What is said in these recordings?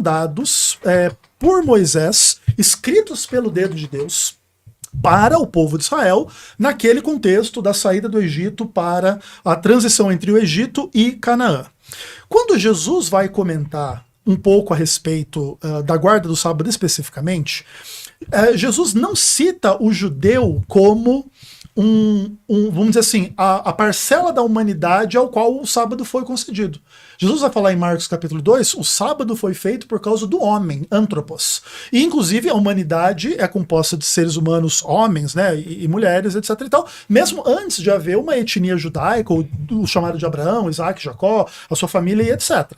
dados por Moisés, escritos pelo dedo de Deus, para o povo de Israel, naquele contexto da saída do Egito para a transição entre o Egito e Canaã. Quando Jesus vai comentar um pouco a respeito da guarda do sábado especificamente, Jesus não cita o judeu como vamos dizer assim, a parcela da humanidade ao qual o sábado foi concedido. Jesus vai falar em Marcos capítulo 2, o sábado foi feito por causa do homem, anthropos. E inclusive a humanidade é composta de seres humanos, homens, né, e mulheres, etc e tal, mesmo antes de haver uma etnia judaica, o chamado de Abraão, Isaac, Jacó, a sua família e etc.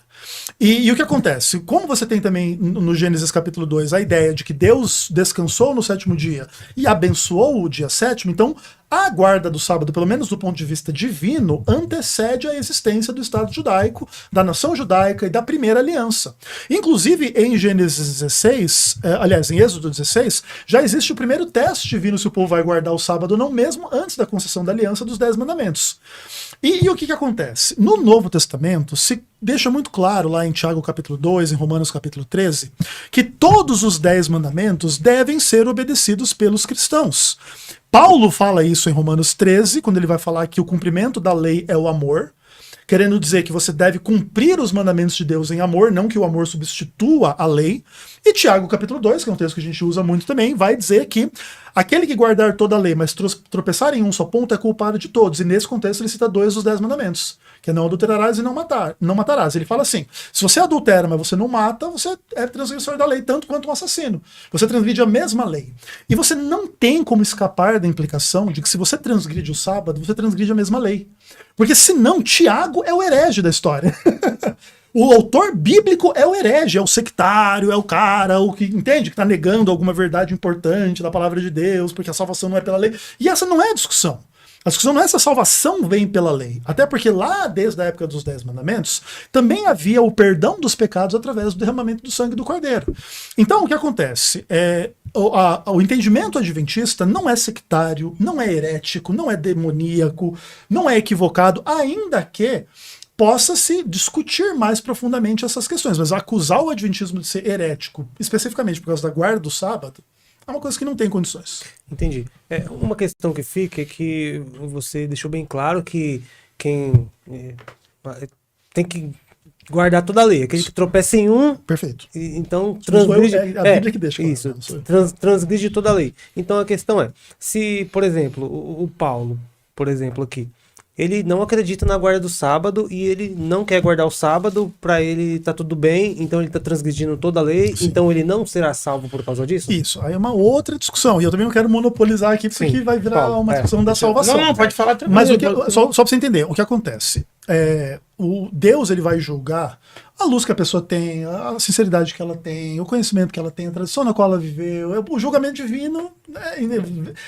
E o que acontece? Como você tem também no Gênesis capítulo 2 a ideia de que Deus descansou no sétimo dia e abençoou o dia sétimo, então a guarda do sábado, pelo menos do ponto de vista divino, antecede a existência do Estado judaico, da nação judaica e da primeira aliança. Inclusive, em Gênesis 16, aliás, em Êxodo 16, já existe o primeiro teste divino se o povo vai guardar o sábado ou não, mesmo antes da concessão da aliança dos 10 mandamentos. E o que acontece? No Novo Testamento, se deixa muito claro lá em Tiago capítulo 2, em Romanos capítulo 13, que todos os 10 mandamentos devem ser obedecidos pelos cristãos. Paulo fala isso em Romanos 13, quando ele vai falar que o cumprimento da lei é o amor, querendo dizer que você deve cumprir os mandamentos de Deus em amor, não que o amor substitua a lei. E Tiago capítulo 2, que é um texto que a gente usa muito também, vai dizer que aquele que guardar toda a lei, mas tropeçar em um só ponto é culpado de todos. E nesse contexto ele cita 2 dos 10 mandamentos, que é não adulterarás e não matarás. Ele fala assim, se você adultera, mas você não mata, você é transgressor da lei, tanto quanto um assassino. Você transgride a mesma lei. E você não tem como escapar da implicação de que se você transgride o sábado, você transgride a mesma lei. Porque senão, Tiago é o herege da história. O autor bíblico é o herege, é o sectário, é o cara, o que entende que está negando alguma verdade importante da palavra de Deus, porque a salvação não é pela lei. E essa não é a discussão. A discussão não é se a salvação vem pela lei. Até porque lá, desde a época dos 10 mandamentos, também havia o perdão dos pecados através do derramamento do sangue do Cordeiro. Então, o que acontece? O entendimento adventista não é sectário, não é herético, não é demoníaco, não é equivocado, ainda que possa-se discutir mais profundamente essas questões. Mas acusar o adventismo de ser herético, especificamente por causa da guarda do sábado, é uma coisa que não tem condições. Entendi. Uma questão que fica é que você deixou bem claro que quem tem que guardar toda a lei. Aquele que tropeça em um... Perfeito. Então transgride... A Bíblia que deixa. Isso, transgride toda a lei. Então a questão é, se, por exemplo, o Paulo, por exemplo, aqui, ele não acredita na guarda do sábado e ele não quer guardar o sábado, para ele tá tudo bem, então ele tá transgredindo toda a lei, sim, então ele não será salvo por causa disso? Isso, aí é uma outra discussão, e eu também não quero monopolizar aqui, porque sim, vai virar uma discussão da salvação. Não, pode falar também. Mas só para você entender, o que acontece? O Deus ele vai julgar a luz que a pessoa tem, a sinceridade que ela tem, o conhecimento que ela tem, a tradição na qual ela viveu, o julgamento divino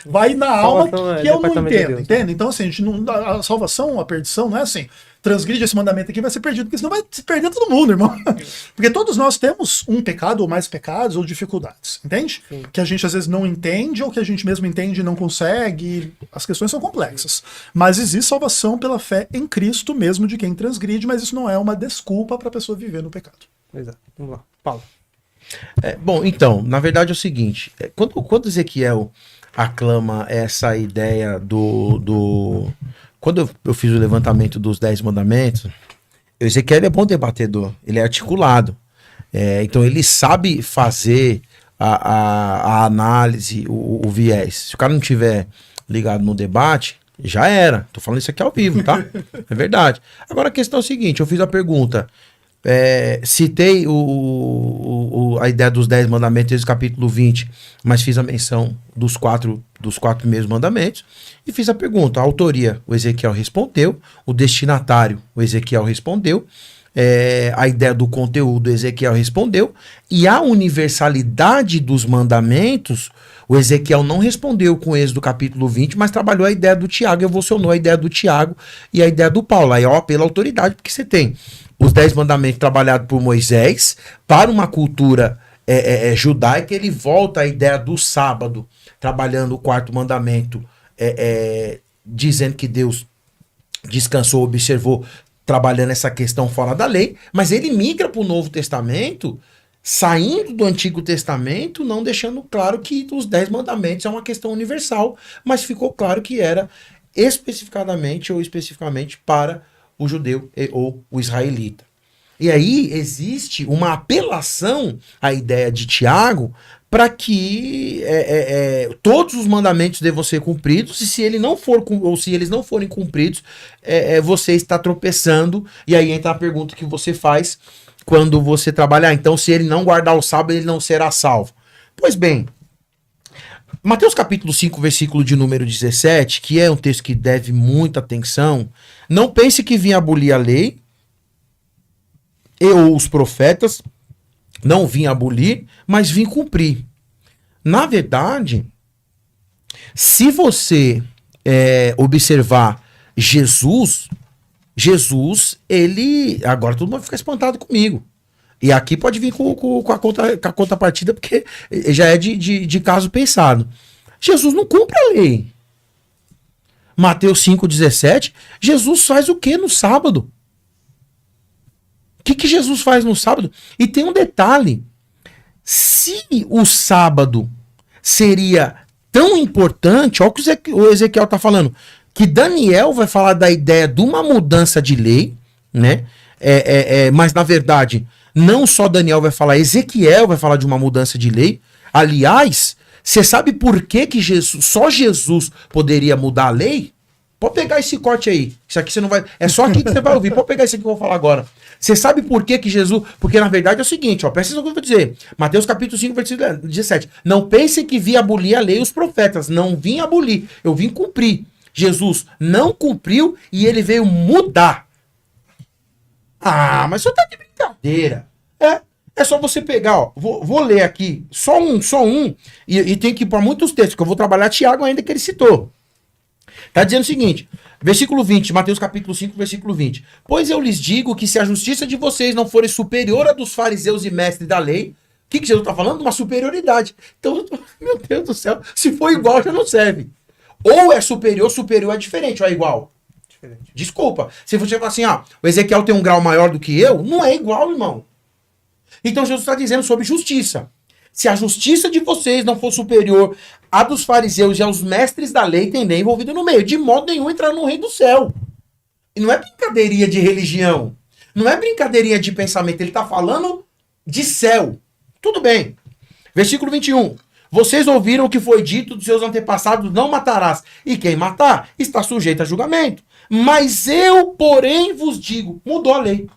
vai na alma que eu não entendo, entende? Então assim, a salvação, a perdição não é assim, transgride esse mandamento aqui vai ser perdido, porque senão vai se perder todo mundo, irmão. Porque todos nós temos um pecado ou mais pecados ou dificuldades, entende? Sim. Que a gente às vezes não entende ou que a gente mesmo entende e não consegue, as questões são complexas. Mas existe salvação pela fé em Cristo mesmo de quem transgride, mas isso não é uma desculpa para a pessoa viver no pecado. Exato. Vamos lá. Paulo. Bom, então, na verdade é o seguinte, quando Ezequiel aclama essa ideia quando eu fiz o levantamento dos 10 mandamentos, Ezequiel é bom debatedor, ele é articulado. Então ele sabe fazer a análise, o viés. Se o cara não tiver ligado no debate, já era. Tô falando isso aqui ao vivo, tá? É verdade. Agora a questão é o seguinte, eu fiz a pergunta, citei a ideia dos 10 mandamentos desde o capítulo 20, mas fiz a menção dos quatro primeiros mandamentos e fiz a pergunta, a autoria, o Ezequiel respondeu, o destinatário, o Ezequiel respondeu, a ideia do conteúdo, o Ezequiel respondeu, e a universalidade dos mandamentos, o Ezequiel não respondeu com Êxodo capítulo 20, mas trabalhou a ideia do Tiago, evolucionou a ideia do Tiago e a ideia do Paulo, aí pela autoridade, porque você tem os 10 mandamentos trabalhados por Moisés, para uma cultura judaica, ele volta à ideia do sábado, trabalhando o 4º mandamento, dizendo que Deus descansou, observou, trabalhando essa questão fora da lei, mas ele migra para o Novo Testamento saindo do Antigo Testamento, não deixando claro que os 10 mandamentos é uma questão universal, mas ficou claro que era especificadamente ou especificamente para o judeu ou o israelita. E aí existe uma apelação à ideia de Tiago para que todos os mandamentos devam ser cumpridos, e se ele não for ou se eles não forem cumpridos, você está tropeçando. E aí entra a pergunta que você faz quando você trabalhar. Então, se ele não guardar o sábado, ele não será salvo. Pois bem, Mateus capítulo 5, versículo de número 17, que é um texto que deve muita atenção. Não pense que vim abolir a lei ou os profetas. Não vim abolir, mas vim cumprir. Na verdade, se você observar Jesus, ele... Agora todo mundo vai ficar espantado comigo. E aqui pode vir com a contrapartida, porque já é de caso pensado. Jesus não cumpre a lei. Mateus 5,17, Jesus faz o que no sábado? O que Jesus faz no sábado? E tem um detalhe. Se o sábado seria tão importante, olha o que o Ezequiel está falando, que Daniel vai falar da ideia de uma mudança de lei, né? Mas na verdade, não só Daniel vai falar, Ezequiel vai falar de uma mudança de lei. Aliás, você sabe por que só Jesus poderia mudar a lei? Pode pegar esse corte aí. Isso aqui você não vai. É só aqui que você vai ouvir. Pode pegar esse aqui que eu vou falar agora. Você sabe por que Jesus. Porque na verdade é o seguinte, ó. Presta atenção no que eu vou dizer. Mateus capítulo 5, versículo 17. Não pensem que vim abolir a lei e os profetas. Não vim abolir. Eu vim cumprir. Jesus não cumpriu e ele veio mudar. Ah, mas você tá de brincadeira. É só você pegar, ó. Vou ler aqui. Só um. E tem que ir para muitos textos, que eu vou trabalhar Tiago ainda que ele citou. Tá dizendo o seguinte, versículo 20, Mateus capítulo 5, versículo 20. Pois eu lhes digo que se a justiça de vocês não for superior à dos fariseus e mestres da lei, o que Jesus tá falando? Uma superioridade. Então, meu Deus do céu, se for igual já não serve. Ou é superior é diferente, ou é igual? Diferente. Desculpa, se você falar assim, o Ezequiel tem um grau maior do que eu, não é igual, irmão. Então Jesus está dizendo sobre justiça. Se a justiça de vocês não for superior à dos fariseus e aos mestres da lei, tem lei envolvido no meio. De modo nenhum entrar no reino do céu. E não é brincadeirinha de religião. Não é brincadeirinha de pensamento. Ele está falando de céu. Tudo bem. Versículo 21. Vocês ouviram o que foi dito dos seus antepassados, não matarás. E quem matar está sujeito a julgamento. Mas eu, porém, vos digo. Mudou a lei.